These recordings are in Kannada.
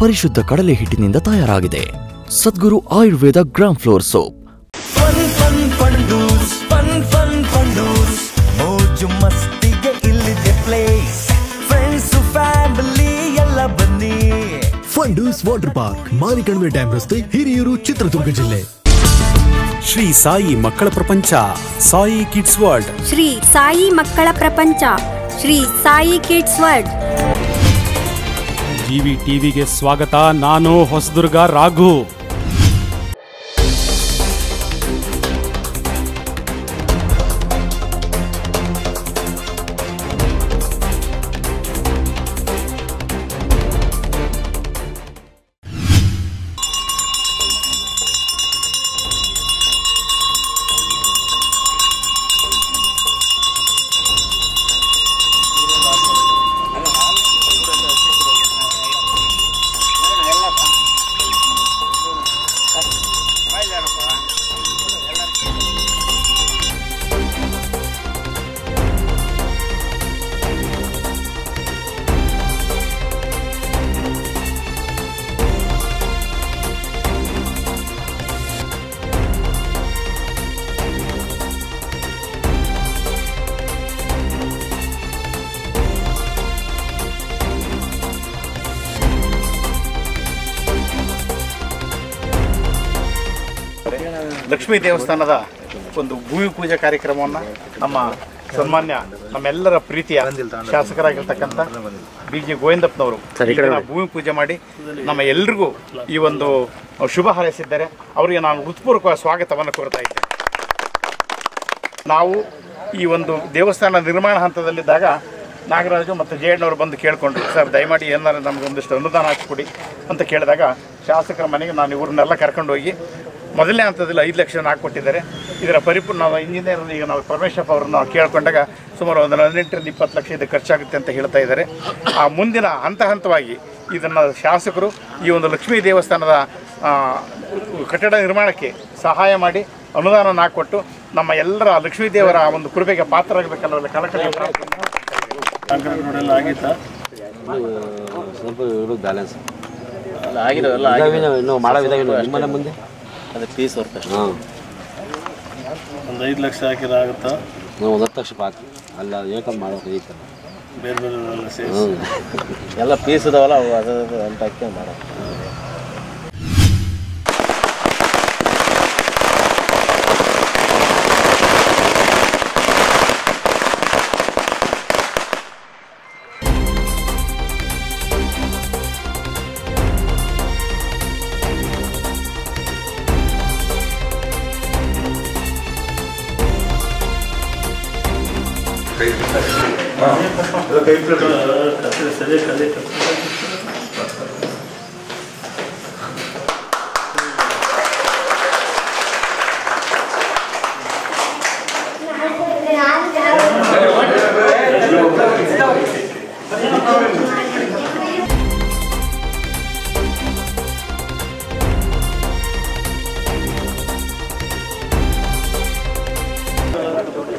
ಪರಿಶುದ್ಧ ಕಡಲೆ ಹಿಟ್ಟಿನಿಂದ ತಯಾರಾಗಿದೆ. ಸದ್ಗುರು ಆಯುರ್ವೇದ ಗ್ರಾಮ್ ಫ್ಲೋರ್ ಸೋಪ್. ಮೋಜು ಮಸ್ತಿಗೆ ಇಲ್ಲಿದೆ ಪ್ಲೇಸ್, ಫ್ರೆಂಡ್ಸ್ ಫ್ಯಾಮಿಲಿ ಎಲ್ಲ ಬನ್ನಿ. Fundoos water park, Marikanive dam ರಸ್ತೆ, ಹಿರಿಯೂರು, ಚಿತ್ರದುರ್ಗ ಜಿಲ್ಲೆ. ಶ್ರೀ ಸಾಯಿ ಮಕ್ಕಳ ಪ್ರಪಂಚ, ಸಾಯಿ ಕಿಡ್ಸ್ ವರ್ಲ್ಡ್. ಶ್ರೀ ಸಾಯಿ ಮಕ್ಕಳ ಪ್ರಪಂಚ, Shri Sai kids world. GV ಟಿವಿಗೆ ಸ್ವಾಗತ. ನಾನು ಹೊಸದುರ್ಗ ರಾಘು. ಲಕ್ಷ್ಮೀ ದೇವಸ್ಥಾನದ ಒಂದು ಭೂಮಿ ಪೂಜೆ ಕಾರ್ಯಕ್ರಮವನ್ನು ನಮ್ಮ ಸನ್ಮಾನ್ಯ ನಮ್ಮೆಲ್ಲರ ಪ್ರೀತಿಯ ಶಾಸಕರಾಗಿರ್ತಕ್ಕಂಥ ಬಿ ಜಿ ಗೋವಿಂದಪ್ಪನವರು ಭೂಮಿ ಪೂಜೆ ಮಾಡಿ ನಮ್ಮ ಎಲ್ರಿಗೂ ಈ ಒಂದು ಶುಭ ಹಾರೈಸಿದ್ದಾರೆ. ಅವರಿಗೆ ನಾನು ಹೃತ್ಪೂರ್ವಕ ಸ್ವಾಗತವನ್ನು ಕೋರ್ತಾ ಇದ್ದೇನೆ. ನಾವು ಈ ಒಂದು ದೇವಸ್ಥಾನ ನಿರ್ಮಾಣ ಹಂತದಲ್ಲಿದ್ದಾಗ ನಾಗರಾಜು ಮತ್ತು ಜಯಣ್ಣವರು ಬಂದು ಕೇಳಿಕೊಂಡ್ರು, ಸರ್ ದಯಮಾಡಿ ಏನಾದ್ರು ನಮಗೊಂದಿಷ್ಟು ಅನುದಾನ ಹಾಕಿಕೊಡಿ ಅಂತ ಕೇಳಿದಾಗ ಶಾಸಕರ ಮನೆಗೆ ನಾನು ಇವ್ರನ್ನೆಲ್ಲ ಕರ್ಕೊಂಡು ಹೋಗಿ ಮೊದಲನೇ ಹಂತದಲ್ಲಿ 5 ಲಕ್ಷ ಹಾಕಿಕೊಟ್ಟಿದ್ದಾರೆ. ಇದರ ಪರಿಪೂರ್ಣ ನಾವು ಇಂಜಿನಿಯರ್ ಈಗ ನಾವು ಪರಮೇಶ್ವರ್ ಅವರನ್ನು ಕೇಳ್ಕೊಂಡಾಗ ಸುಮಾರು ಒಂದು 18-20 ಲಕ್ಷ ಇದು ಖರ್ಚಾಗುತ್ತೆ ಅಂತ ಹೇಳ್ತಾ ಇದ್ದಾರೆ. ಆ ಮುಂದಿನ ಹಂತವಾಗಿ ಇದನ್ನು ಶಾಸಕರು ಈ ಒಂದು ಲಕ್ಷ್ಮೀ ದೇವಸ್ಥಾನದ ಕಟ್ಟಡ ನಿರ್ಮಾಣಕ್ಕೆ ಸಹಾಯ ಮಾಡಿ ಅನುದಾನವನ್ನು ಹಾಕಿಕೊಟ್ಟು ನಮ್ಮ ಎಲ್ಲರ ಲಕ್ಷ್ಮೀ ದೇವರ ಒಂದು ಕೃಪೆಗೆ ಪಾತ್ರರಾಗಬೇಕನ್ನೋ ಕಳಕಳಿ ಆಗಿತ್ತಾ ಸ್ವಲ್ಪ ಬ್ಯಾಲೆನ್ಸ್ ಮುಂದೆ ಅದು ಪೀಸ್ ವರ್ಕ್ ಅಷ್ಟೇ. ಒಂದು 5 ಲಕ್ಷ ಹಾಕಿದ್ರೆ ಆಗುತ್ತಾ? ನಾವು 10 ಲಕ್ಷ ಹಾಕಿ ಅಲ್ಲ ಏಕಂದು ಮಾಡೋದು ಈ ಥರ ಬೇರೆ ಬೇರೆ ಸೇರಿಸಿ ಎಲ್ಲ ಪೀಸ್ ಇದಾವಲ್ಲ ಅವು ಅದು ಅಂತ ಹಾಕಿ ಮಾಡೋದು.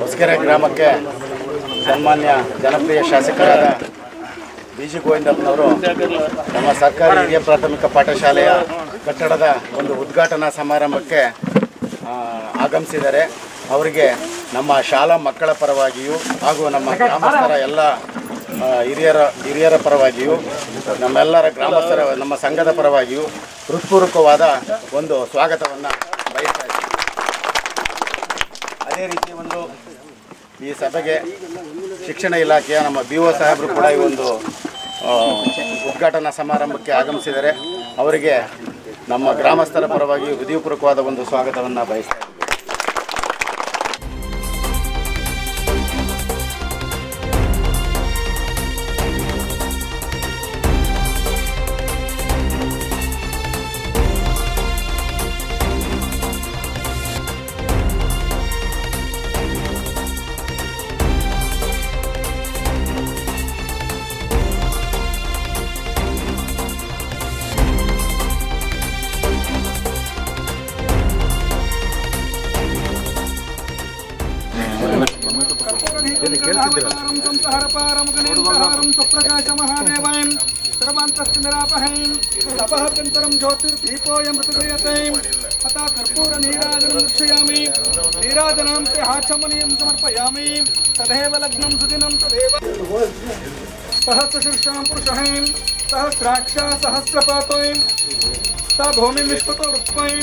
ಹೊಸಕೆರೆ ಗ್ರಾಮಕ್ಕೆ ಸನ್ಮಾನ್ಯ ಜನಪ್ರಿಯ ಶಾಸಕರಾದ ಬಿ ಜಿ ಗೋವಿಂದಪ್ಪನವರು ನಮ್ಮ ಸರ್ಕಾರಿ ಹಿರಿಯ ಪ್ರಾಥಮಿಕ ಪಾಠಶಾಲೆಯ ಕಟ್ಟಡದ ಒಂದು ಉದ್ಘಾಟನಾ ಸಮಾರಂಭಕ್ಕೆ ಆಗಮಿಸಿದ್ದಾರೆ. ಅವರಿಗೆ ನಮ್ಮ ಶಾಲಾ ಮಕ್ಕಳ ಪರವಾಗಿಯೂ ಹಾಗೂ ನಮ್ಮ ಗ್ರಾಮಸ್ಥರ ಎಲ್ಲ ಹಿರಿಯರ ಪರವಾಗಿಯೂ ನಮ್ಮೆಲ್ಲರ ಗ್ರಾಮಸ್ಥರ ನಮ್ಮ ಸಂಘದ ಪರವಾಗಿಯೂ ಹೃತ್ಪೂರ್ವಕವಾದ ಒಂದು ಸ್ವಾಗತವನ್ನು ಬಯಸ್ತಾ ಇದ್ದೀವಿ. ಅದೇ ರೀತಿ ಒಂದು ಈ ಸಭೆಗೆ ಶಿಕ್ಷಣ ಇಲಾಖೆಯ ನಮ್ಮ ಬಿ ಒ ಸಾಹೇಬರು ಕೂಡ ಈ ಒಂದು ಉದ್ಘಾಟನಾ ಸಮಾರಂಭಕ್ಕೆ ಆಗಮಿಸಿದ್ದಾರೆ. ಅವರಿಗೆ ನಮ್ಮ ಗ್ರಾಮಸ್ಥರ ಪರವಾಗಿ ಹೃದಯಪೂರ್ವಕವಾದ ಒಂದು ಸ್ವಾಗತವನ್ನು ಬಯಸ್ತಾ ಇದ್ದೀವಿ. सर्वान्तस्तिनिरापहैं तपः पिन्तरं ज्योतिर्दीपोऽयमृतक्रियतें अतः कर्पूरनीराजनं दर्शयामि नीराजनं ते हाचमनीयं समर्पयामि तदेव लग्नं सुदिनं तदेव सहस्रशीर्षां पुरुषैं सहस्राक्षा सहस्रपातैं सा भूमिं विश्वतो वृत्वैं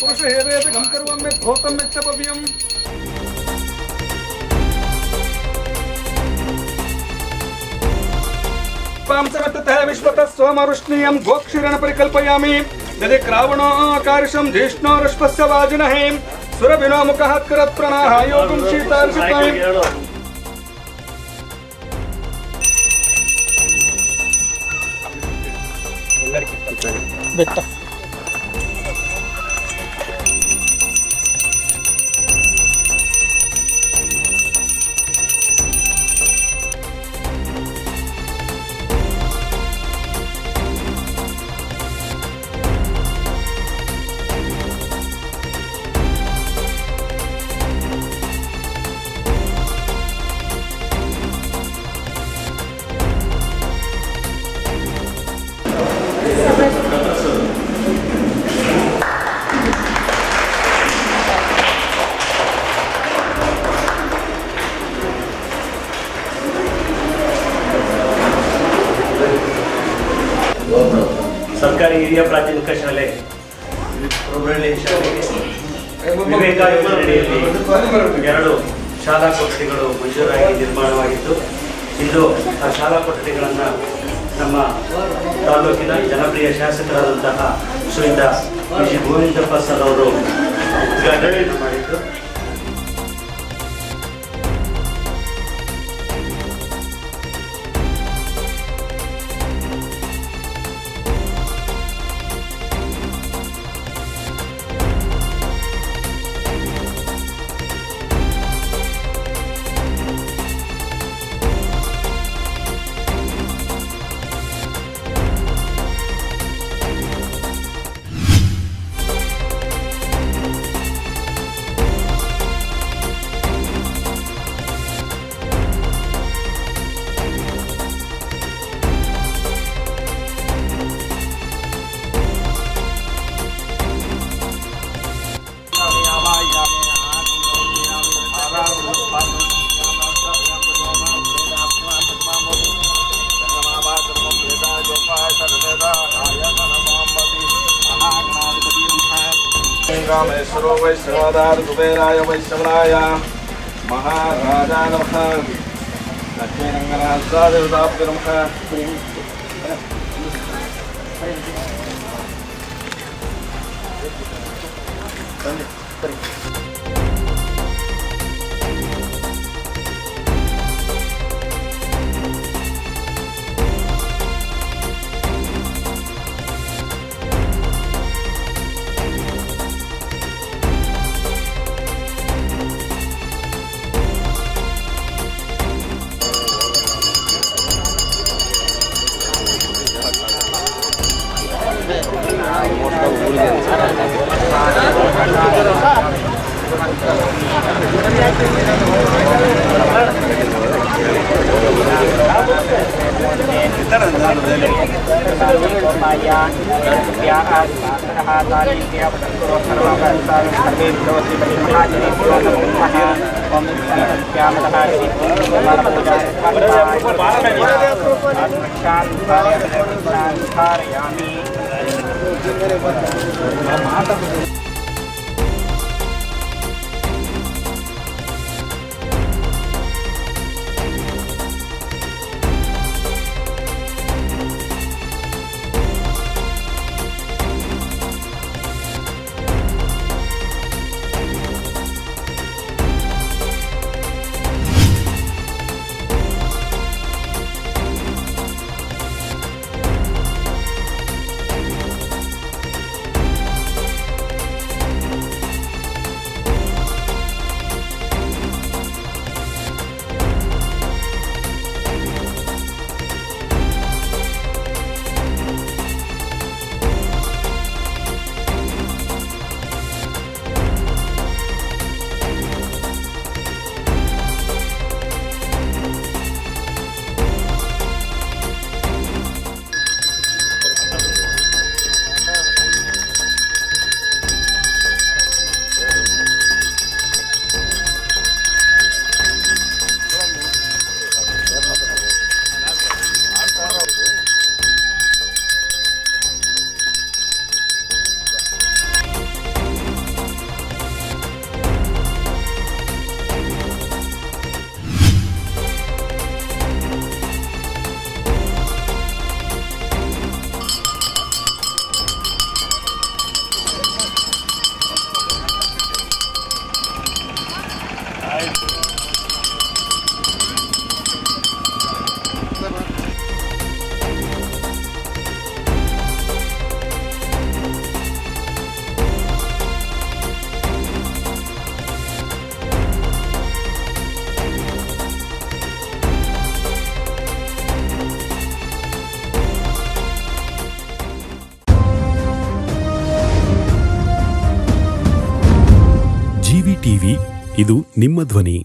पुरुषहेवेदगं सर्वं यद्भूतं यच्चपव्यम् पांसमतः विश्वतः सोमरुष्णीयं गोक्षीरेण परिकल्पयामि यदि क्रावणो आकार्षं जिष्णोरश्वस्य वाजिनः सुरभिनो मुखः करत्प्रणाः योगं शीतार्षिताम् बेटा ಸರ್ಕಾರಿ ಹಿರಿಯ ಪ್ರಾಥಮಿಕ ಶಾಲೆ ಹುಬ್ಬಳ್ಳಿ ಶಾಲೆಗೆ ವಿವೇಕ ಯೋಜನೆಯಲ್ಲಿ 2 ಶಾಲಾ ಕೊಠಡಿಗಳು ಮಂಜೂರಾಗಿ ನಿರ್ಮಾಣವಾಗಿದ್ದು ಇಂದು ಆ ಶಾಲಾ ಕೊಠಡಿಗಳನ್ನು ನಮ್ಮ ತಾಲೂಕಿನ ಜನಪ್ರಿಯ ಶಾಸಕರಾದಂತಹ ಶ್ರೀಯುತ ಶ್ರೀ ಗೋವಿಂದಪ್ಪ ಸರ್ ಅವರು ಉದ್ಘಾಟನೆಯನ್ನು ಮಾಡಿದ್ದು रामेश्वरो वैश्रवादार कुबेराय वैश्रवणाय महाराजा नमः लक्ष्मीरंगनाथ देवताभ्यो नमः ಟಿವಿ ಇದು ನಿಮ್ಮ ಧ್ವನಿ.